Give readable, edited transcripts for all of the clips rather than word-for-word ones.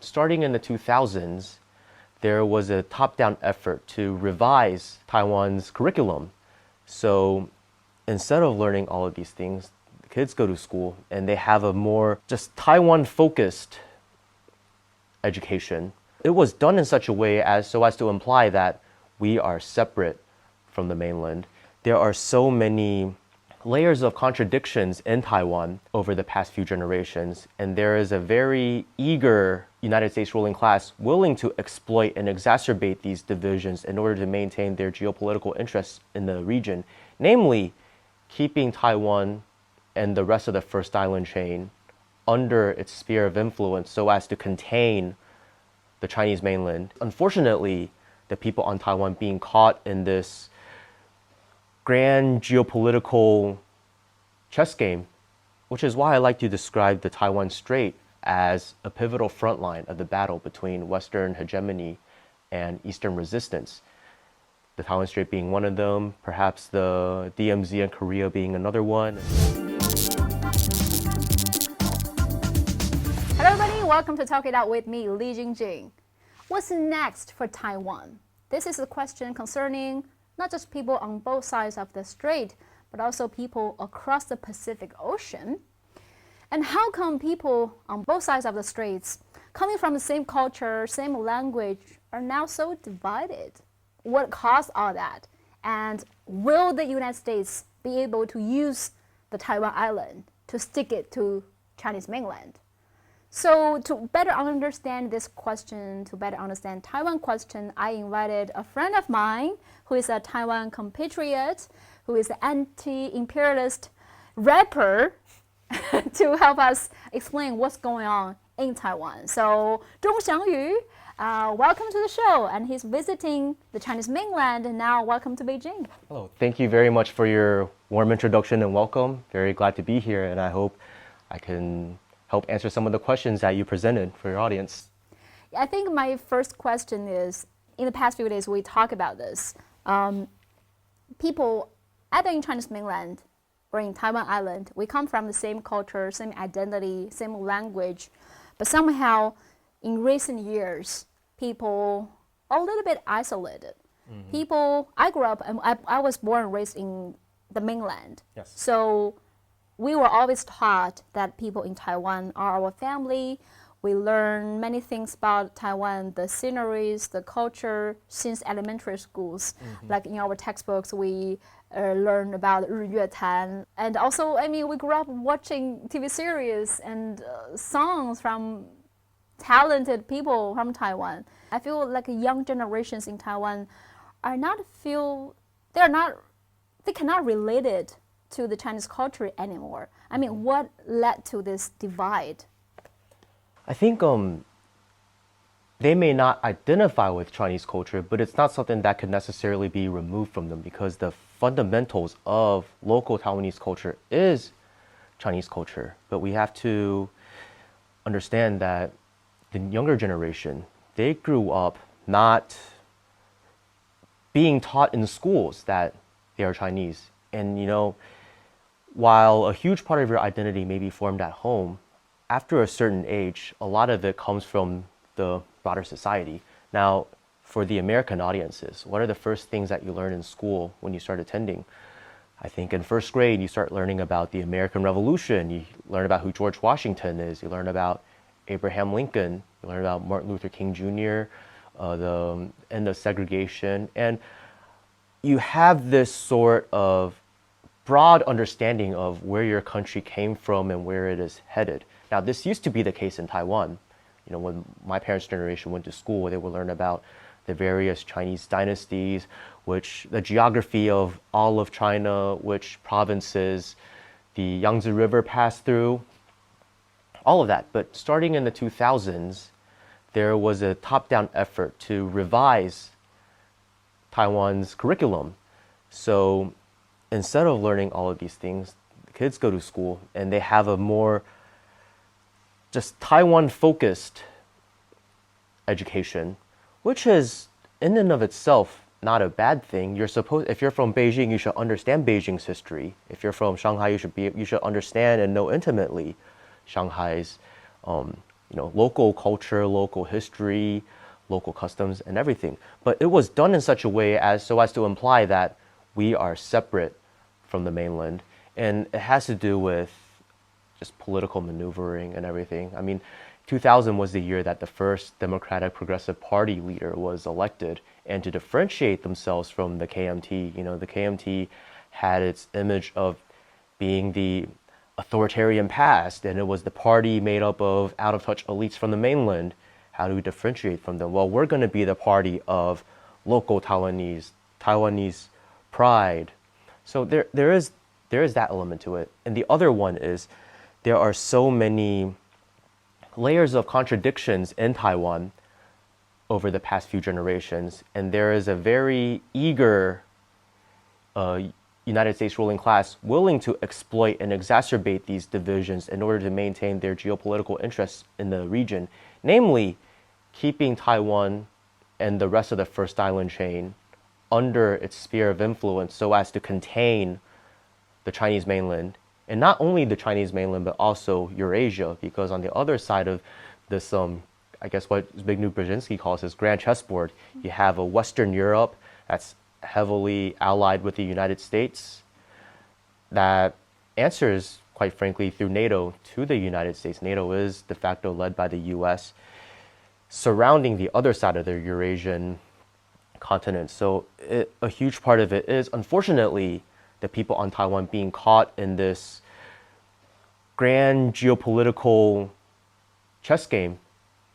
starting in the 2000s, there was a top-down effort to revise Taiwan's curriculum. So instead of learning all of these things, the kids go to school and they have a more just Taiwan-focused education. It was done in such a way as to imply that we are separate from the mainland. There are so many layers of contradictions in Taiwan over the past few generations, and there is a very eager United States ruling class willing to exploit and exacerbate these divisions in order to maintain their geopolitical interests in the region, namely keeping Taiwan and the rest of the First Island chain under its sphere of influence so as to contain the Chinese mainland. Unfortunately, the people on Taiwan being caught in this grand geopolitical chess game, which is why I like to describe the Taiwan Strait as a pivotal front line of the battle between Western hegemony and Eastern resistance. The Taiwan Strait being one of them, perhaps the DMZ and Korea being another one. Hello everybody, welcome to Talk It Out with me, Li Jingjing. What's next for Taiwan? This is a question concerning not just people on both sides of the strait, but also people across the Pacific Ocean. And how come people on both sides of the straits, coming from the same culture, same language, are now so divided? What caused all that? And will the United States be able to use the Taiwan island to stick it to Chinese mainland? So to better understand this question, to better understand Taiwan question, I invited a friend of mine who is a Taiwan compatriot, who is an anti-imperialist rapper to help us explain what's going on in Taiwan. So Zhong Xiangyu, welcome to the show, and he's visiting the Chinese mainland, and now welcome to Beijing. Hello, thank you very much for your warm introduction and welcome. Very glad to be here, and I hope I can help answer some of the questions that you presented for your audience. I think my first question is, in the past few days we talk about this. People either in Chinese mainland or in Taiwan island, we come from the same culture, same identity, same language, but somehow in recent years, people are a little bit isolated. People, I grew up, I was born and raised in the mainland. Yes. So we were always taught that people in Taiwan are our family. We learn many things about Taiwan, the sceneries, the culture, since elementary schools. Like in our textbooks, we learn about 日月潭. And also, we grew up watching TV series and songs from talented people from Taiwan. I feel like young generations in Taiwan they cannot relate it to the Chinese culture anymore. What led to this divide? I think they may not identify with Chinese culture, but it's not something that could necessarily be removed from them because the fundamentals of local Taiwanese culture is Chinese culture. But we have to understand that the younger generation, they grew up not being taught in schools that they are Chinese. And while a huge part of your identity may be formed at home, after a certain age, a lot of it comes from the broader society. Now, for the American audiences, what are the first things that you learn in school when you start attending? I think in first grade, you start learning about the American Revolution. You learn about who George Washington is. You learn about Abraham Lincoln. You learn about Martin Luther King Jr., the end of segregation. And you have this sort of broad understanding of where your country came from and where it is headed. Now, this used to be the case in Taiwan. When my parents' generation went to school, they would learn about the various Chinese dynasties, the geography of all of China, which provinces the Yangtze River passed through, all of that. But starting in the 2000s, there was a top-down effort to revise Taiwan's curriculum. So instead of learning all of these things, the kids go to school and they have a more just Taiwan-focused education, which is in and of itself not a bad thing. If you're from Beijing, you should understand Beijing's history. If you're from Shanghai, you should understand and know intimately Shanghai's local culture, local history, local customs, and everything. But it was done in such a way as to imply that we are separate from the mainland, and it has to do with just political maneuvering and everything. I mean, 2000 was the year that the first Democratic Progressive Party leader was elected, and to differentiate themselves from the KMT, the KMT had its image of being the authoritarian past, and it was the party made up of out-of-touch elites from the mainland. How do we differentiate from them? Well, we're going to be the party of local Taiwanese pride. So there is that element to it. And the other one is there are so many layers of contradictions in Taiwan over the past few generations, and there is a very eager United States ruling class willing to exploit and exacerbate these divisions in order to maintain their geopolitical interests in the region, namely keeping Taiwan and the rest of the First Island chain under its sphere of influence so as to contain the Chinese mainland. And not only the Chinese mainland, but also Eurasia, because on the other side of this, I guess what Zbigniew Brzezinski calls his grand chessboard, you have a Western Europe that's heavily allied with the United States, that answers, quite frankly, through NATO to the United States. NATO is de facto led by the US, surrounding the other side of the Eurasian continent. So a huge part of it is, unfortunately, the people on Taiwan being caught in this grand geopolitical chess game,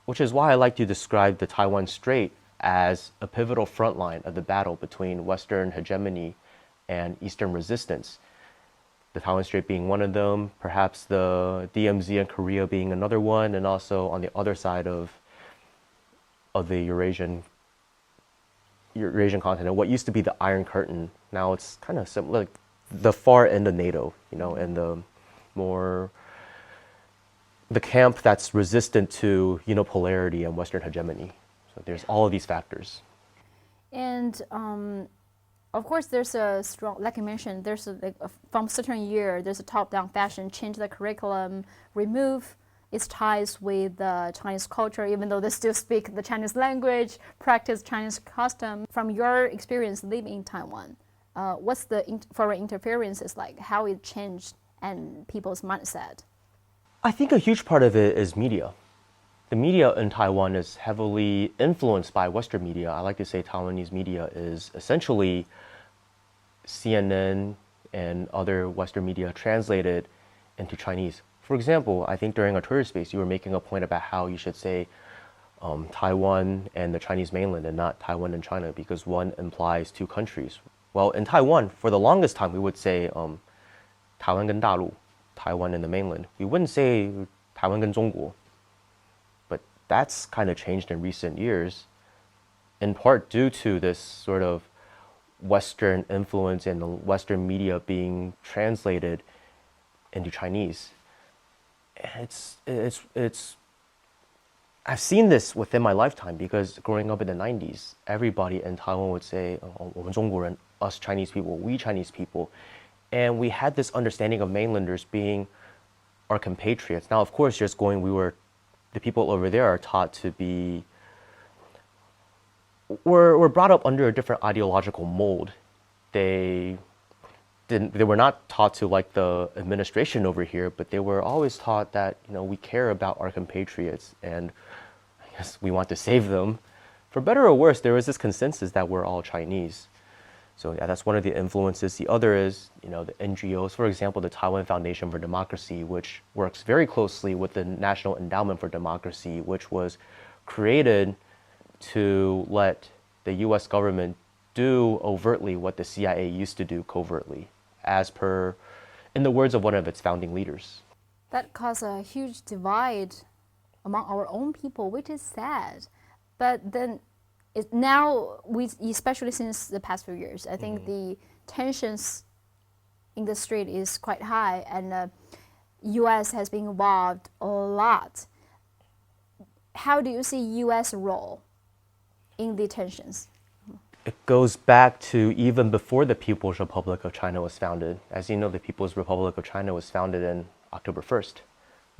which is why I like to describe the Taiwan Strait as a pivotal front line of the battle between Western hegemony and Eastern resistance. The Taiwan Strait being one of them, perhaps the DMZ and Korea being another one, and also on the other side of the Eurasian continent, what used to be the Iron Curtain, now it's kind of similar, like the far end of NATO, and the camp that's resistant to polarity and Western hegemony. So there's all of these factors. And of course, there's a strong, like you mentioned, from a certain year, there's a top-down fashion, change the curriculum, remove its ties with the Chinese culture, even though they still speak the Chinese language, practice Chinese custom. From your experience living in Taiwan, what's the foreign interferences like, how it changed and people's mindset? I think a huge part of it is media. The media in Taiwan is heavily influenced by Western media. I like to say Taiwanese media is essentially CNN and other Western media translated into Chinese. For example, I think during our Twitter space, you were making a point about how you should say Taiwan and the Chinese mainland and not Taiwan and China, because one implies two countries. Well, in Taiwan, for the longest time, we would say Taiwan 跟大陆, Taiwan and the mainland. We wouldn't say Taiwan 跟中国. But that's kind of changed in recent years, in part due to this sort of Western influence and the Western media being translated into Chinese. It's I've seen this within my lifetime, because growing up in the 90s, everybody in Taiwan would say, 我们中国人, us Chinese people, we Chinese people. And we had this understanding of mainlanders being our compatriots. Now, of course, the people over there are taught to be, were brought up under a different ideological mold. They were not taught to like the administration over here, but they were always taught that, we care about our compatriots and I guess we want to save them. For better or worse, there was this consensus that we're all Chinese. So yeah, that's one of the influences. The other is, the NGOs, for example, the Taiwan Foundation for Democracy, which works very closely with the National Endowment for Democracy, which was created to let the US government do overtly what the CIA used to do covertly, in the words of one of its founding leaders. That caused a huge divide among our own people, which is sad. But then now, especially since the past few years, I think the tensions in the strait is quite high, and U.S. has been involved a lot. How do you see U.S. role in the tensions? It goes back to even before the People's Republic of China was founded. As you know, the People's Republic of China was founded on October 1st,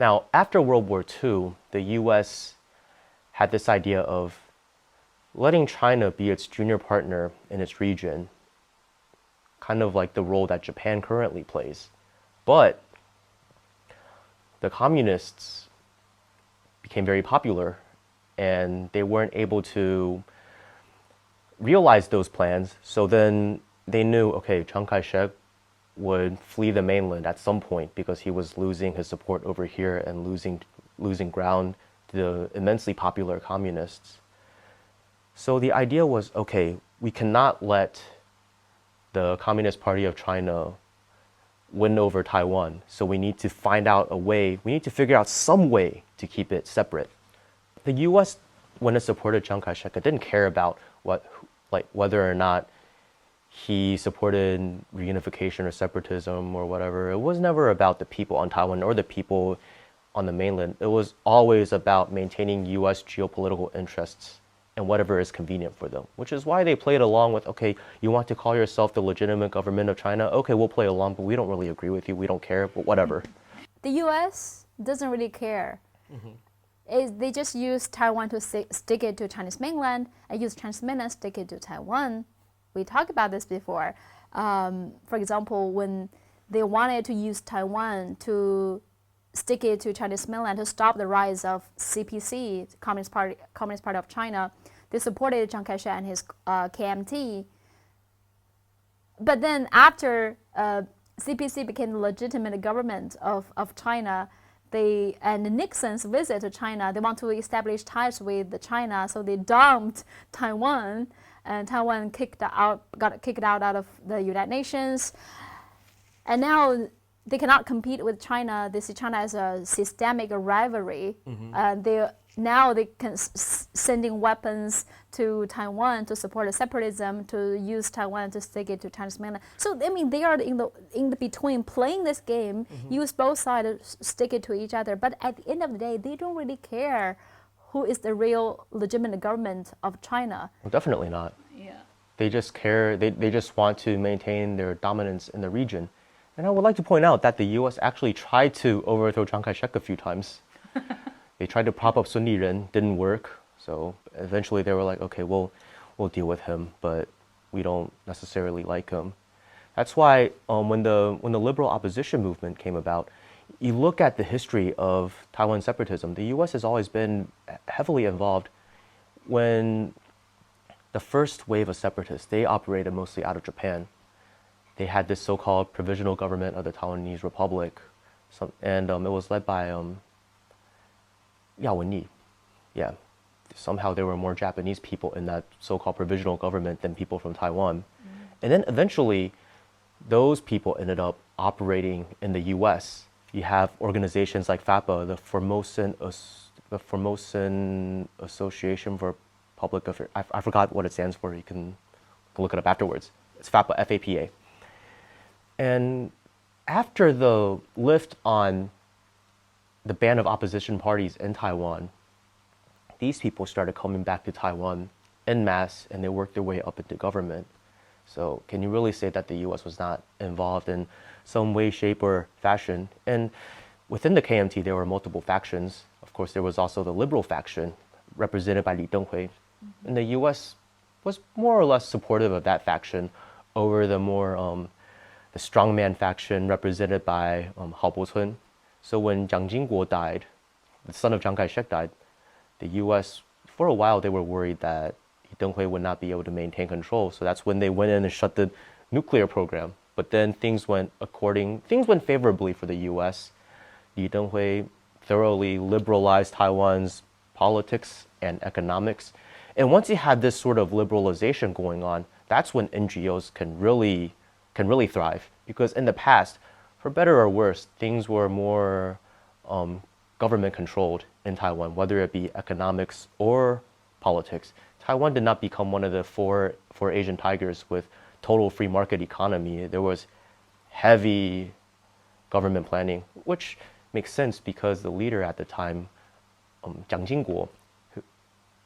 Now, after World War II, the US had this idea of letting China be its junior partner in its region, kind of like the role that Japan currently plays. But the communists became very popular and they weren't able to realize those plans. So then they knew, okay, Chiang Kai-shek would flee the mainland at some point because he was losing his support over here and losing ground to the immensely popular communists. So the idea was, okay, we cannot let the Communist Party of China win over Taiwan. So we need to find out a way, we need to figure out some way to keep it separate. The US, when it supported Chiang Kai-shek, it didn't care about whether or not he supported reunification or separatism or whatever. It was never about the people on Taiwan or the people on the mainland. It was always about maintaining US geopolitical interests and whatever is convenient for them, which is why they played along with, okay, you want to call yourself the legitimate government of China? Okay, we'll play along, but we don't really agree with you. We don't care, but whatever. The US doesn't really care. They just use Taiwan to stick it to Chinese mainland and use Chinese mainland stick it to Taiwan. We talked about this before. For example, when they wanted to use Taiwan to stick it to Chinese mainland to stop the rise of CPC, Communist Party of China, they supported Chiang Kai-shek and his KMT. But then after CPC became the legitimate government of China, and Nixon's visit to China, they want to establish ties with China, so they dumped Taiwan, and Taiwan got kicked out of the United Nations. And now they cannot compete with China. They see China as a systemic rivalry. Now they can sending weapons to Taiwan to support the separatism, to use Taiwan to stick it to Chinese mainland. So I mean, they are in the between playing this game, use both sides, stick it to each other. But at the end of the day, they don't really care who is the real legitimate government of China. Well, definitely not. Yeah. They just care, they just want to maintain their dominance in the region. And I would like to point out that the US actually tried to overthrow Chiang Kai-shek a few times. They tried to prop up Sun Yat-sen, didn't work. So eventually they were like, okay, we'll deal with him, but we don't necessarily like him. That's why when the liberal opposition movement came about, you look at the history of Taiwan separatism, the US has always been heavily involved. When the first wave of separatists, they operated mostly out of Japan. They had this so-called provisional government of the Taiwanese Republic, and it was led by Yao Wen-yi. Yeah, somehow there were more Japanese people in that so-called provisional government than people from Taiwan. And then eventually, those people ended up operating in the US. You have organizations like FAPA, the Formosan Association for Public Affairs. I forgot what it stands for. You can look it up afterwards. It's FAPA, F-A-P-A. And after the lift on the ban of opposition parties in Taiwan, these people started coming back to Taiwan en masse, and they worked their way up into government. So can you really say that the US was not involved in some way, shape, or fashion? And within the KMT, there were multiple factions. Of course, there was also the liberal faction represented by Li Denghui. And the US was more or less supportive of that faction over the more the strongman faction represented by Hao Bo-chun. So when Jiang Jingguo died, the son of Chiang Kai-shek died, the US, for a while, they were worried that Li Denghui would not be able to maintain control. So that's when they went in and shut the nuclear program. But then things went favorably for the US. Li Denghui thoroughly liberalized Taiwan's politics and economics. And once you had this sort of liberalization going on, that's when NGOs can really thrive. Because in the past, for better or worse, things were more government controlled in Taiwan, whether it be economics or politics. Taiwan did not become one of the four Asian tigers with total free market economy. There was heavy government planning, which makes sense because the leader at the time, Jiang Jingguo, who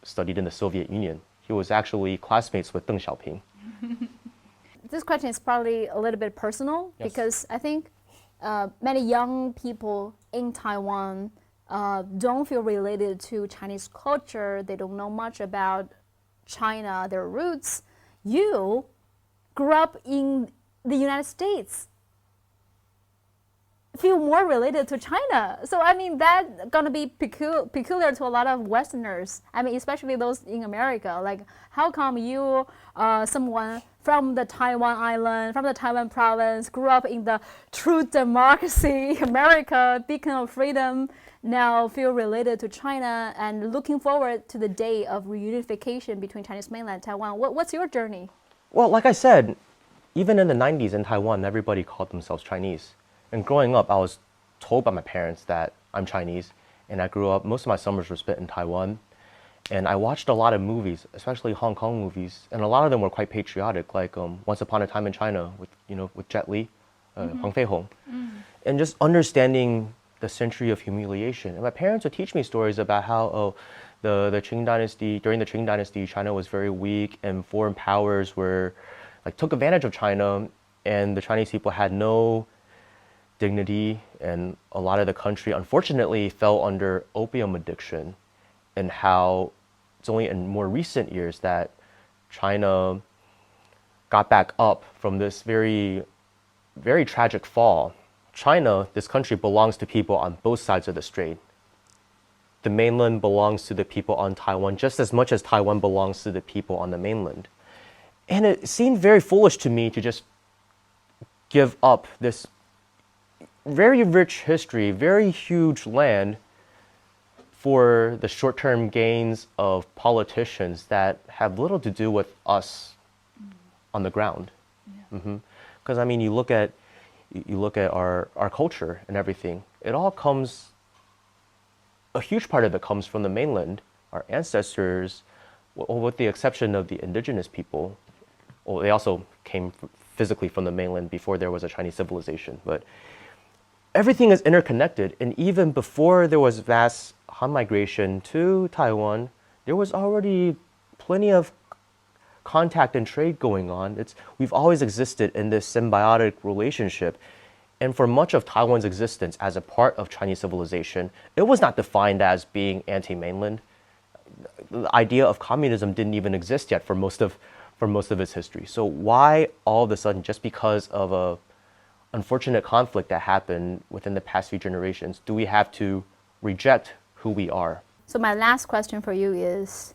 studied in the Soviet Union, he was actually classmates with Deng Xiaoping. This question is probably a little bit personal. Yes. Because I think many young people in Taiwan don't feel related to Chinese culture, they don't know much about China, their roots. You grew up in the United States, feel more related to China. So I mean, that's gonna be peculiar to a lot of Westerners. I mean, especially those in America. Like, how come you, someone from the Taiwan island, from the Taiwan province, grew up in the true democracy, America, beacon of freedom, now feel related to China and looking forward to the day of reunification between Chinese mainland and Taiwan? What's your journey? Well, like I said, even in the 90s in Taiwan, everybody called themselves Chinese. And growing up, I was told by my parents that I'm Chinese. And I grew up, most of my summers were spent in Taiwan. And I watched a lot of movies, especially Hong Kong movies. And a lot of them were quite patriotic, like Once Upon a Time in China with Jet Li, Huang Fei-hong. And just understanding the century of humiliation. And my parents would teach me stories about how the Qing dynasty, during the Qing dynasty, China was very weak and foreign powers took advantage of China, and the Chinese people had no dignity, and a lot of the country unfortunately fell under opium addiction, and how it's only in more recent years that China got back up from this very, very tragic fall. China, this country, belongs to people on both sides of the strait. The mainland belongs to the people on Taiwan just as much as Taiwan belongs to the people on the mainland. And it seemed very foolish to me to just give up this very rich history, very huge land for the short-term gains of politicians that have little to do with us on the ground. Because I mean, you look at our culture and everything. It all comes, a huge part of it comes from the mainland. Our ancestors, well, with the exception of the indigenous people, well, they also came physically from the mainland before there was a Chinese civilization. But everything is interconnected. And even before there was vast Han migration to Taiwan, there was already plenty of contact and trade going on. We've always existed in this symbiotic relationship. And for much of Taiwan's existence as a part of Chinese civilization, it was not defined as being anti-mainland. The idea of communism didn't even exist yet for most of its history. So why all of a sudden, just because of a unfortunate conflict that happened within the past few generations, do we have to reject who we are? So my last question for you is,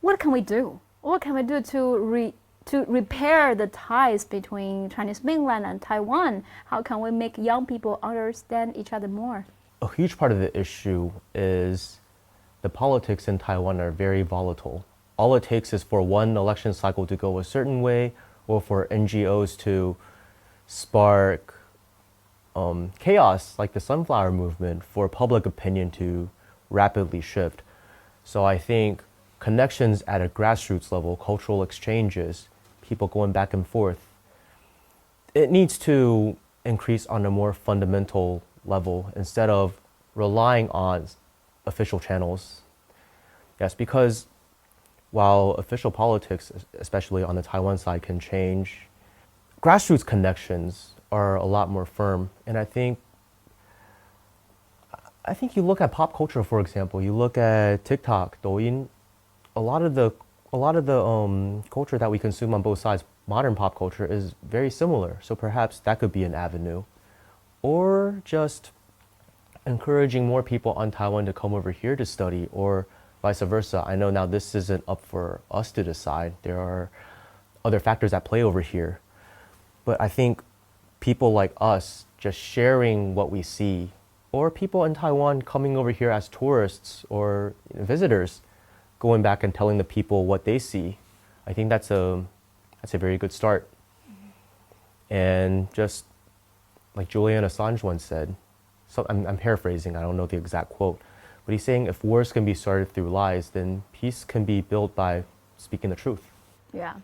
what can we do? What can we do to repair the ties between Chinese mainland and Taiwan? How can we make young people understand each other more? A huge part of the issue is the politics in Taiwan are very volatile. All it takes is for one election cycle to go a certain way, or for NGOs to spark chaos like the Sunflower Movement, for public opinion to rapidly shift. So I think connections at a grassroots level, cultural exchanges, people going back and forth, it needs to increase on a more fundamental level instead of relying on official channels. Yes, because while official politics, especially on the Taiwan side, can change, grassroots connections are a lot more firm. And I think you look at pop culture, for example, you look at TikTok, Douyin, a lot of the culture that we consume on both sides, modern pop culture, is very similar. So perhaps that could be an avenue. Or just encouraging more people on Taiwan to come over here to study, or vice versa. I know now this isn't up for us to decide. There are other factors at play over here. But I think people like us just sharing what we see, or people in Taiwan coming over here as tourists or visitors, going back and telling the people what they see, I think that's a very good start. And just like Julian Assange once said, so I'm paraphrasing, I don't know the exact quote, but he's saying if wars can be started through lies, then peace can be built by speaking the truth. Yeah.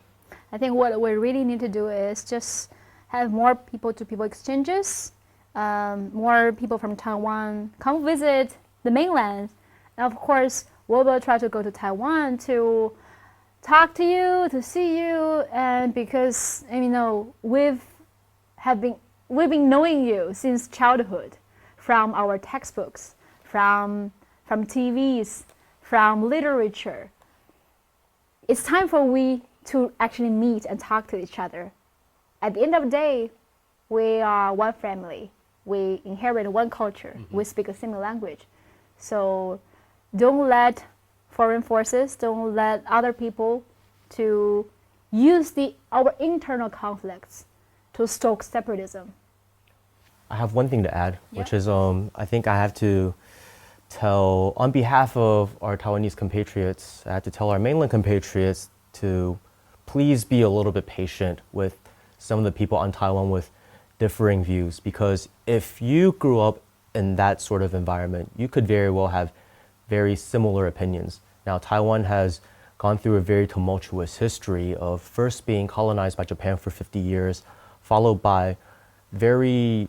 I think what we really need to do is just have more people-to-people exchanges, more people from Taiwan come visit the mainland. And of course, we will try to go to Taiwan to talk to you, to see you, and because we've been knowing you since childhood, from our textbooks, from TVs, from literature. It's time for we to actually meet and talk to each other. At the end of the day, we are one family. We inherit one culture. We speak a similar language. So don't let foreign forces, don't let other people to use our internal conflicts to stoke separatism. I have one thing to add, which is I think I have to tell, on behalf of our Taiwanese compatriots, I have to tell our mainland compatriots to please be a little bit patient with some of the people on Taiwan with differing views, because if you grew up in that sort of environment, you could very well have very similar opinions. Now, Taiwan has gone through a very tumultuous history of first being colonized by Japan for 50 years, followed by very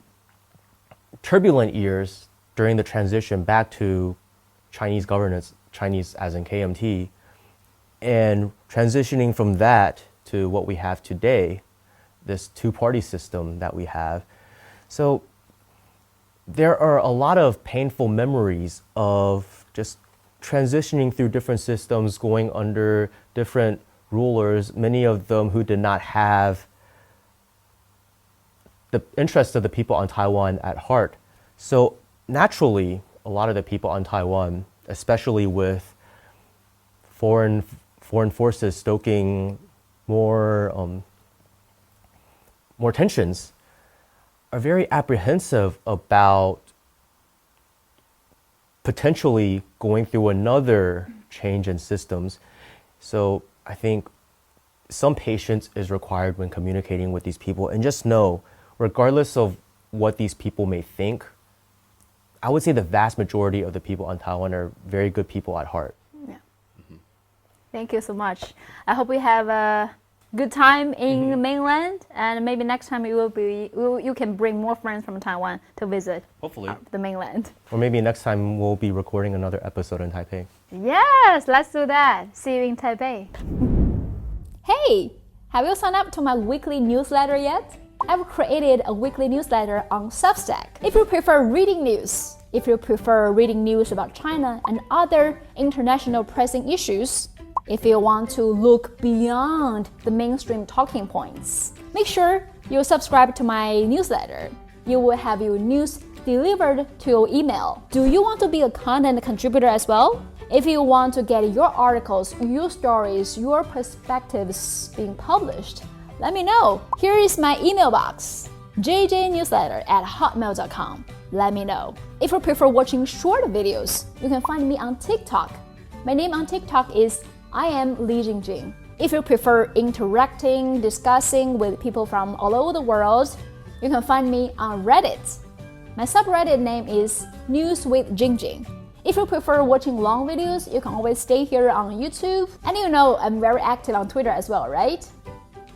turbulent years during the transition back to Chinese governance, Chinese as in KMT, and transitioning from that to what we have today, this two-party system that we have. So there are a lot of painful memories of just transitioning through different systems, going under different rulers, many of them who did not have the interests of the people on Taiwan at heart. So naturally, a lot of the people on Taiwan, especially with foreign forces stoking more tensions, are very apprehensive about potentially going through another change in systems. So I think some patience is required when communicating with these people, and just know, regardless of what these people may think, I would say the vast majority of the people on Taiwan are very good people at heart. Yeah. Thank you so much. I hope we have a good time in mainland, and maybe next time you can bring more friends from Taiwan to visit. Hopefully. The mainland. Or maybe next time we'll be recording another episode in Taipei. Yes, let's do that. See you in Taipei. Hey, have you signed up to my weekly newsletter yet? I've created a weekly newsletter on Substack. If you prefer reading news, about China and other international pressing issues, if you want to look beyond the mainstream talking points, make sure you subscribe to my newsletter. You will have your news delivered to your email. Do you want to be a content contributor as well? If you want to get your articles, your stories, your perspectives being published, let me know. Here is my email box, jjnewsletter@hotmail.com. Let me know. If you prefer watching short videos, you can find me on TikTok. My name on TikTok is I am Li Jingjing. If you prefer interacting, discussing with people from all over the world, you can find me on Reddit. My subreddit name is News with Jingjing. If you prefer watching long videos, you can always stay here on YouTube. And you know I'm very active on Twitter as well, right?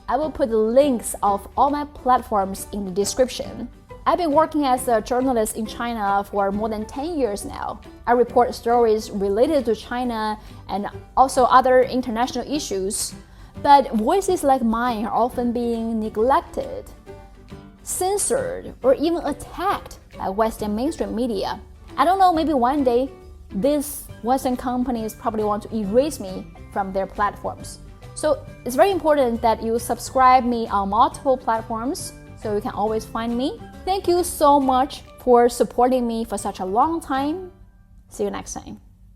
I will put the links of all my platforms in the description. I've been working as a journalist in China for more than 10 years now. I report stories related to China and also other international issues. But voices like mine are often being neglected, censored, or even attacked by Western mainstream media. I don't know, maybe one day these Western companies probably want to erase me from their platforms. So it's very important that you subscribe me on multiple platforms so you can always find me. Thank you so much for supporting me for such a long time. See you next time.